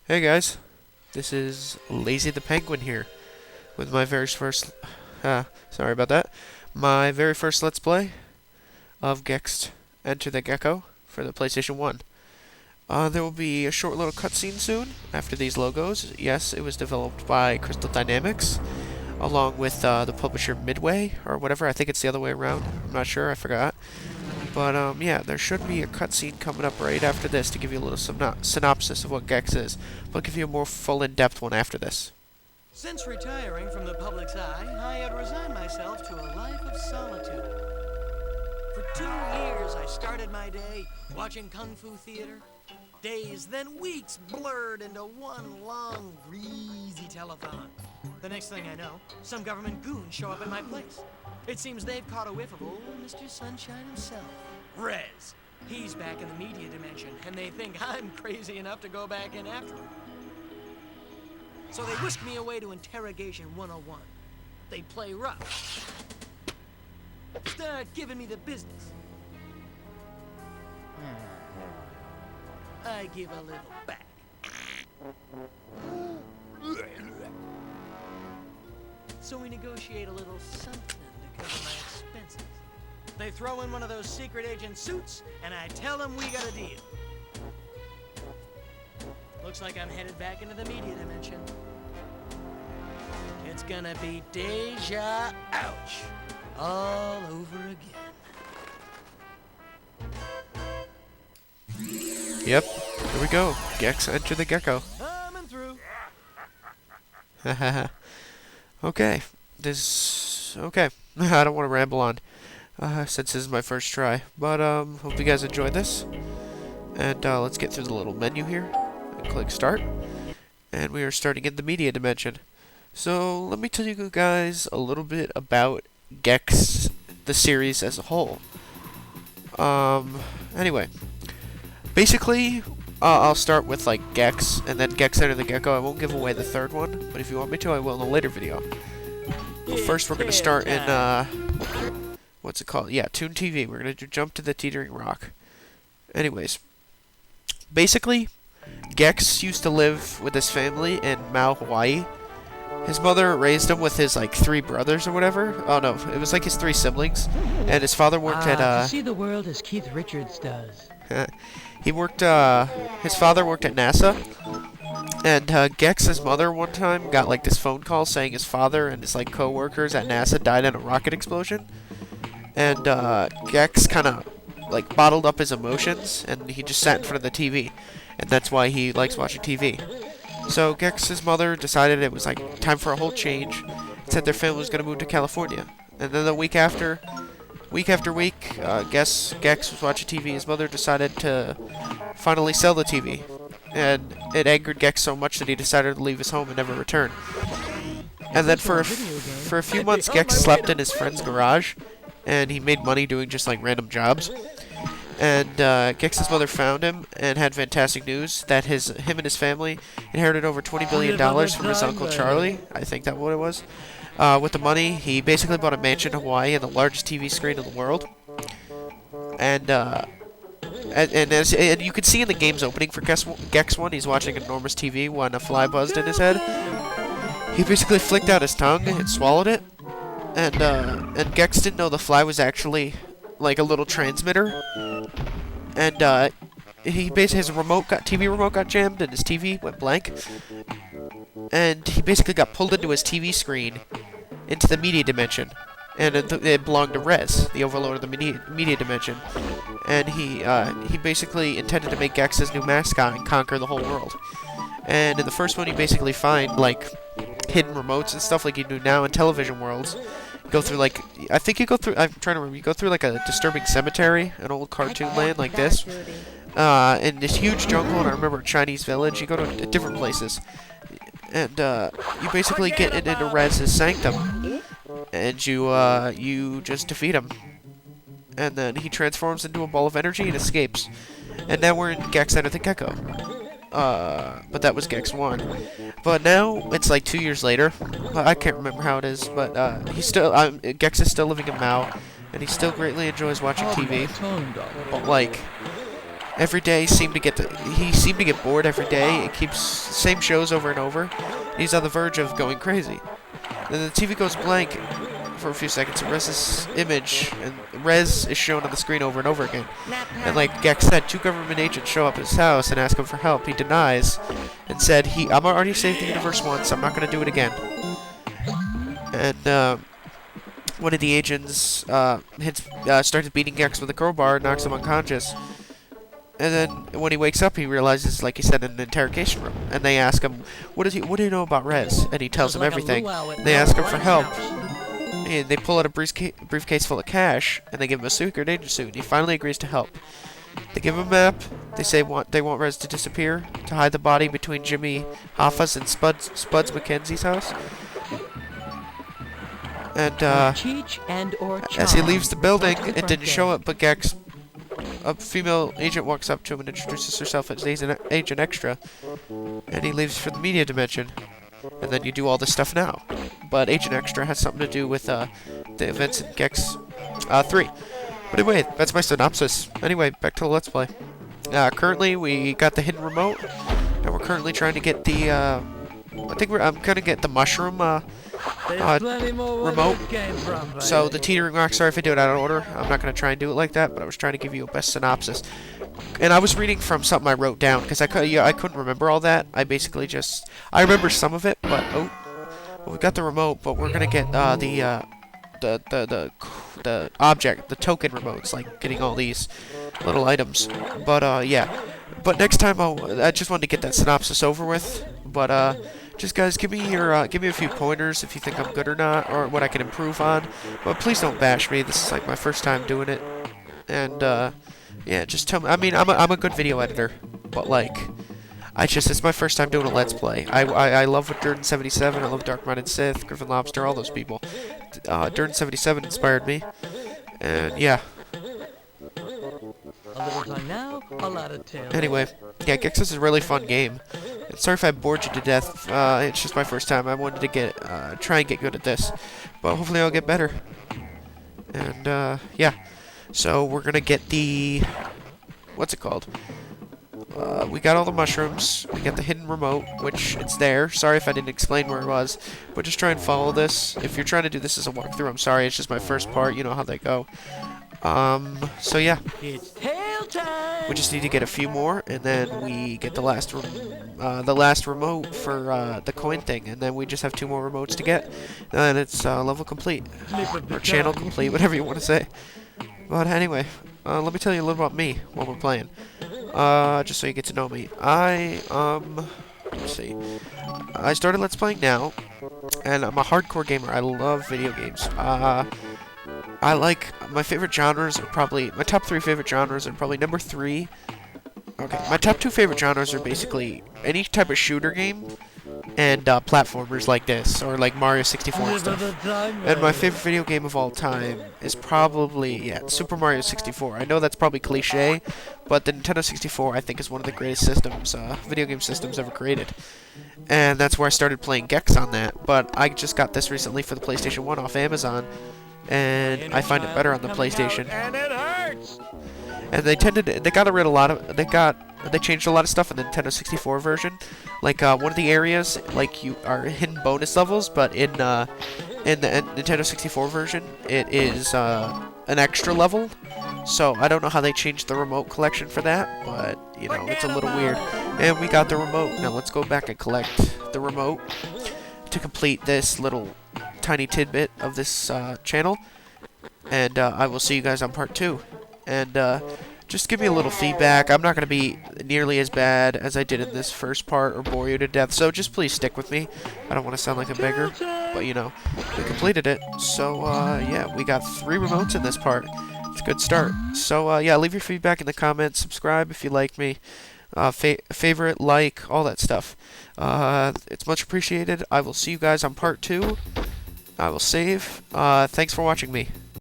Hey guys, this is Lazy the Penguin here with my very first. Sorry about that. My very first Let's Play of Gex Enter the Gecko for the PlayStation 1. There will be a short little cutscene soon after these logos. Yes, it was developed by Crystal Dynamics along with the publisher Midway or whatever. I think it's the other way around. I'm not sure. I forgot. But yeah, there should be a cutscene coming up right after this to give you a little synopsis of what Gex is. But I'll give you a more full in-depth one after this. Since retiring from the public's eye, I had resigned myself to a life of solitude. For 2 years, I started my day watching Kung Fu theater. Days, then weeks blurred into one long, greasy telethon. The next thing I know, some government goons show up in my place. It seems they've caught a whiff of old Mr. Sunshine himself, Rez. He's back in the media dimension, and they think I'm crazy enough to go back in after him. So they whisk me away to Interrogation 101. They play rough. Start giving me the business. I give a little back. So we negotiate a little something to cover my expenses. They throw in one of those secret agent suits, and I tell them we got a deal. Looks like I'm headed back into the media dimension. It's gonna be deja ouch all over again. Yep, here we go. Gex Enter the Gecko. Coming through. Okay, okay. I don't want to ramble on, since this is my first try. But hope you guys enjoyed this. And let's get through the little menu here and click start. And we are starting in the media dimension. So let me tell you guys a little bit about Gex, the series as a whole. Anyway, basically, I'll start with like Gex, and then Gex Enter the Gecko. I won't give away the third one, but if you want me to, I will in a later video. But first, we're gonna start in what's it called? Yeah, Toon TV. We're gonna jump to the Teetering Rock. Anyways, basically, Gex used to live with his family in Maui, Hawaii. His mother raised him with his like 3 brothers or whatever. Oh no, it was like his 3 siblings, and his father worked at to see the world as Keith Richards does. He worked, his father worked at NASA, and, Gex's mother one time got, like, this phone call saying his father and his, like, co-workers at NASA died in a rocket explosion, and, Gex kind of, like, bottled up his emotions, and he just sat in front of the TV, and that's why he likes watching TV. So, Gex's mother decided it was, like, time for a whole change, and said their family was going to move to California, and then the week after week, Gex was watching TV. His mother decided to finally sell the TV, and it angered Gex so much that he decided to leave his home and never return. And then for a few months, Gex slept in his friend's garage, and he made money doing just like random jobs. And Gex's mother found him and had fantastic news that him and his family inherited over $20 billion from his uncle Charlie. I think that's what it was. With the money, he basically bought a mansion in Hawaii and the largest TV screen in the world. And you can see in the game's opening for Gex 1, he's watching enormous TV when a fly buzzed in his head. He basically flicked out his tongue and swallowed it. And Gex didn't know the fly was actually like a little transmitter. And he basically his TV remote got jammed and his TV went blank. And he basically got pulled into his TV screen into the media dimension, and it belonged to Rez, the overlord of the media dimension. And he basically intended to make Gex his new mascot and conquer the whole world. And in the first one, you basically find like hidden remotes and stuff like you do now in television worlds. You go through like I'm trying to remember. You go through like a disturbing cemetery, an old cartoon land like this, in this huge jungle. And I remember a Chinese village. You go to different places. And you basically get into Rez's sanctum, and you just defeat him, and then he transforms into a ball of energy and escapes. And now we're in Gex Enter the Gecko. But that was Gex 1. But now it's like 2 years later. I can't remember how it is, but Gex is still living in Maui, and he still greatly enjoys watching TV. But like, every day he seemed to get bored every day. It keeps same shows over and over. He's on the verge of going crazy. Then the TV goes blank for a few seconds, and Rez's image and Rez is shown on the screen over and over again. And like Gex said, 2 government agents show up at his house and ask him for help. He denies and said, I'm already saved the universe once, I'm not going to do it again. And one of the agents started beating Gex with a crowbar and knocks him unconscious. And then when he wakes up, he realizes, like he said, in an interrogation room. And they ask him, what do you know about Rez? And he tells them everything. They ask him for help. And they pull out a briefcase full of cash, and they give him a secret agent suit. And he finally agrees to help. They give him a map. They say they want Rez to disappear, to hide the body between Jimmy Hoffa's and Spuds McKenzie's house. And as he leaves the building, it didn't show up, but Gex, a female agent, walks up to him and introduces herself as Agent Extra, and he leaves for the media dimension. And then you do all this stuff now. But Agent Extra has something to do with the events in Gex 3. But anyway, that's my synopsis. Anyway, back to the Let's Play. Currently, we got the hidden remote, and we're currently trying to get the, I'm gonna get the mushroom, remote. So the teetering rock, sorry if I do it out of order. I'm not gonna try and do it like that, but I was trying to give you a best synopsis. And I was reading from something I wrote down, because I couldn't remember all that. I basically I remember some of it, but, we got the remote, but we're gonna get, the object, the token remotes, like getting all these little items. But, yeah. But next time, I just wanted to get that synopsis over with. But, just guys, give me a few pointers if you think I'm good or not, or what I can improve on. But please don't bash me. This is like my first time doing it. And, yeah, just tell me. I mean, I'm a good video editor, but like, it's my first time doing a Let's Play. I love what Durden77, I love Dark Minded Sith, Griffin Lobster, all those people. Durden77 inspired me, and yeah. A little time now, a lot of time. Anyway, yeah, Gex is a really fun game. And sorry if I bored you to death. It's just my first time. I wanted to try and get good at this, but hopefully I'll get better. And yeah. So we're gonna get the, what's it called? We got all the mushrooms. We got the hidden remote, which it's there. Sorry if I didn't explain where it was, but just try and follow this. If you're trying to do this as a walkthrough, I'm sorry. It's just my first part. You know how they go. So yeah. It's tail time. We just need to get a few more, and then we get the last remote for the coin thing, and then we just have 2 more remotes to get, and it's level complete, or channel complete, whatever you want to say. But anyway, let me tell you a little about me while we're playing, just so you get to know me. Let's see. I started Let's Playing now, and I'm a hardcore gamer. I love video games. I like, my favorite genres are probably, my top 3 favorite genres are probably number 3. Okay, my top 2 favorite genres are basically any type of shooter game, and platformers like this, or like Mario 64 and stuff. And my favorite video game of all time is probably, yeah, Super Mario 64. I know that's probably cliche, but the Nintendo 64 I think is one of the greatest systems, video game systems ever created. And that's where I started playing Gex on that, but I just got this recently for the PlayStation 1 off Amazon, and I find it better on the PlayStation. And it hurts. And they changed a lot of stuff in the Nintendo 64 version. Like, one of the areas, like, you are hidden bonus levels, but in the Nintendo 64 version, it is, an extra level. So, I don't know how they changed the remote collection for that, but, you know, it's a little weird. And we got the remote. Now, let's go back and collect the remote to complete this little tiny tidbit of this, channel. And, I will see you guys on part 2. And, just give me a little feedback. I'm not going to be nearly as bad as I did in this first part or bore you to death, so just please stick with me. I don't want to sound like a beggar, but, you know, we completed it. So, yeah, we got 3 remotes in this part. It's a good start. So, yeah, leave your feedback in the comments. Subscribe if you like me. Favorite, like, all that stuff. It's much appreciated. I will see you guys on part 2. I will save. Thanks for watching me.